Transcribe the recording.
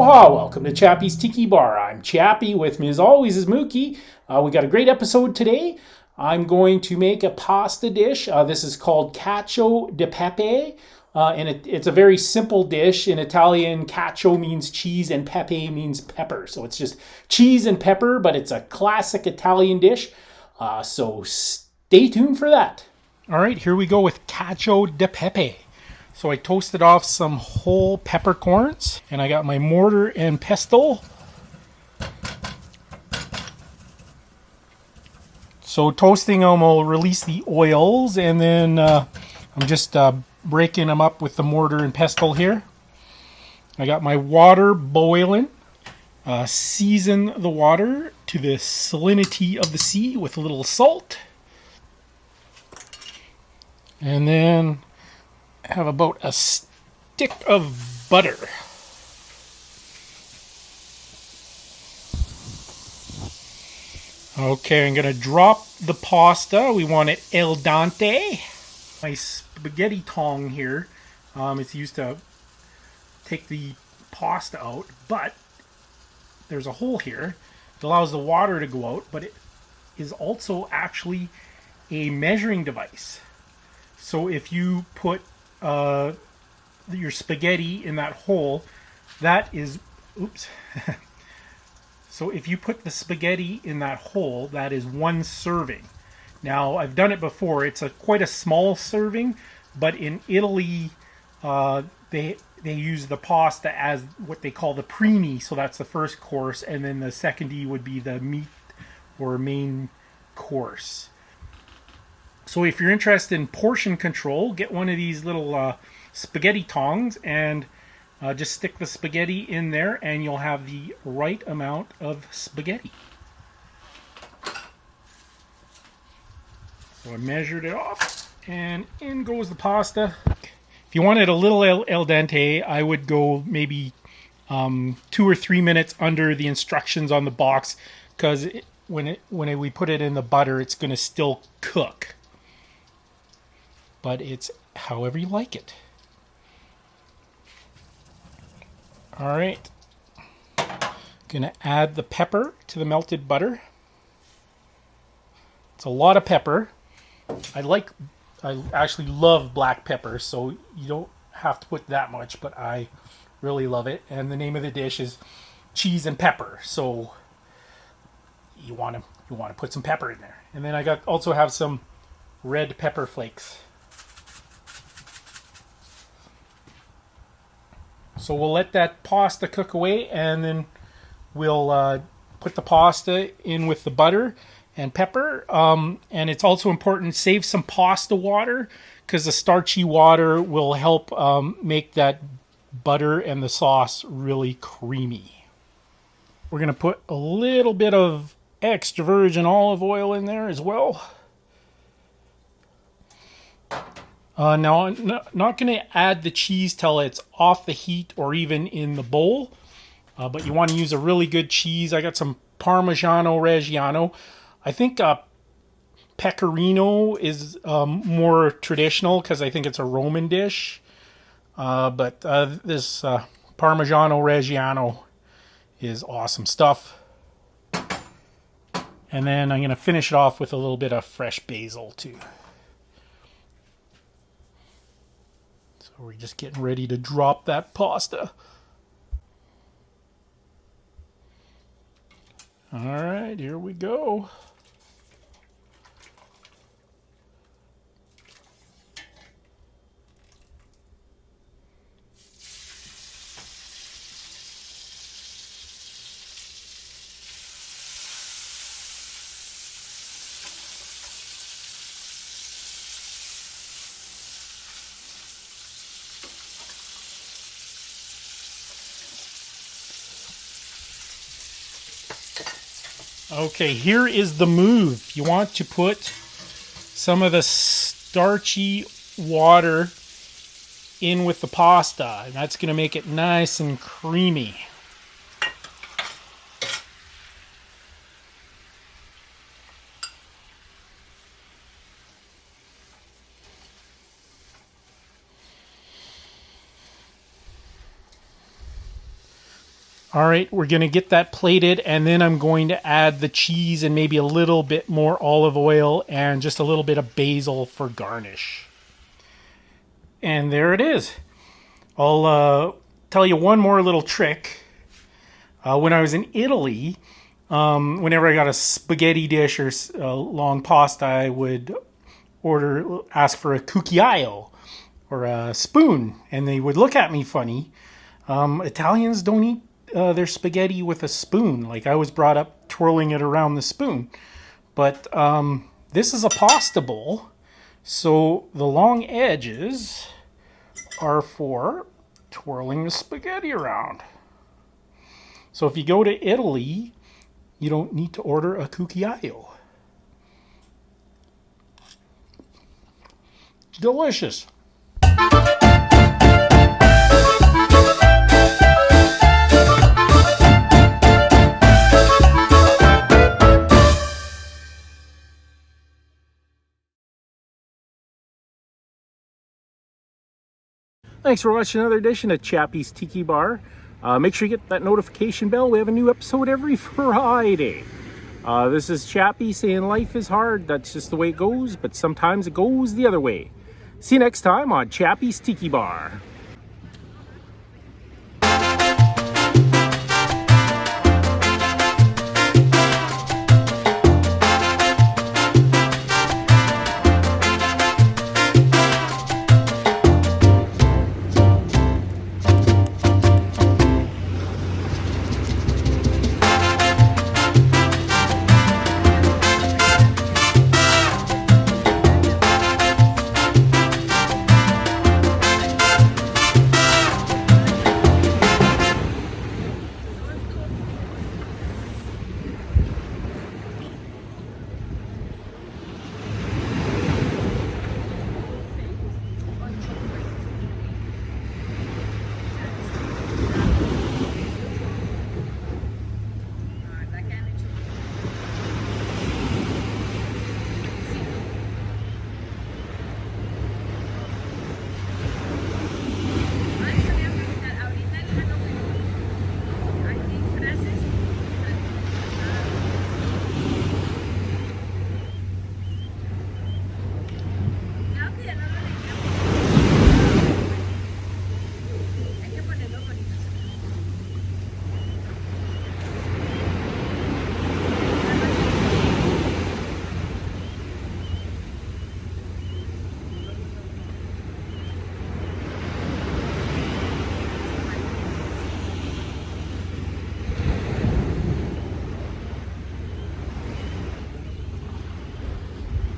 Aloha, welcome to Chappy's Tiki Bar. I'm Chappy, with me as always is Mookie. We got a great episode today. I'm going to make a pasta dish. This is called Cacio di Pepe, and it's a very simple dish. In Italian, cacio means cheese and pepe means pepper. So it's just cheese and pepper, but it's a classic Italian dish. So stay tuned for that. All right, here we go with Cacio di Pepe. So I toasted off some whole peppercorns, and I got my mortar and pestle. So toasting them will release the oils, and then I'm just breaking them up with the mortar and pestle here. I got my water boiling. Season the water to the salinity of the sea with a little salt. And then have about a stick of butter. Okay, I'm going to drop the pasta. We want it al dente. My spaghetti tong here, it's used to take the pasta out, but there's a hole here. It allows the water to go out, but it is also actually a measuring device. So if you put your spaghetti in that hole, that is, oops. So if you put the spaghetti in that hole, that is one serving. Now, I've done it before. It's quite a small serving, but in Italy, they use the pasta as what they call the primi. So that's the first course, and then the secondi would be the meat or main course. So if you're interested in portion control, get one of these little spaghetti tongs and just stick the spaghetti in there, and you'll have the right amount of spaghetti. So I measured it off, and in goes the pasta. If you wanted a little al dente, I would go maybe 2 or 3 minutes under the instructions on the box, because when we put it in the butter, it's going to still cook. But it's however you like it. All right. Gonna add the pepper to the melted butter. It's a lot of pepper. I actually love black pepper, so you don't have to put that much, but I really love it. And the name of the dish is cheese and pepper, so you want to put some pepper in there. And then I also have some red pepper flakes. So we'll let that pasta cook away, and then we'll put the pasta in with the butter and pepper. And it's also important to save some pasta water, because the starchy water will help make that butter and the sauce really creamy. We're going to put a little bit of extra virgin olive oil in there as well. Now, I'm not going to add the cheese till it's off the heat or even in the bowl, but you want to use a really good cheese. I got some Parmesano Reggiano. I think Pecorino is more traditional, because I think it's a Roman dish, but this Parmesano Reggiano is awesome stuff. And then I'm going to finish it off with a little bit of fresh basil too. We're just getting ready to drop that pasta. All right, here we go. Okay, here is the move. You want to put some of the starchy water in with the pasta, and that's going to make it nice and creamy. All right, we're going to get that plated, and then I'm going to add the cheese and maybe a little bit more olive oil and just a little bit of basil for garnish. And there it is. I'll tell you one more little trick. When I was in Italy, whenever I got a spaghetti dish or long pasta, I would ask for a cucchiaio or a spoon, and they would look at me funny. Italians don't eat their spaghetti with a spoon. Like, I was brought up twirling it around the spoon. But this is a pasta bowl, so the long edges are for twirling the spaghetti around. So if you go to Italy, you don't need to order a cucchiaio. Delicious. Thanks for watching another edition of Chappy's Tiki Bar. Make sure you get that notification bell. We have a new episode every Friday. This is Chappy saying life is hard. That's just the way it goes, but sometimes it goes the other way. See you next time on Chappy's Tiki Bar.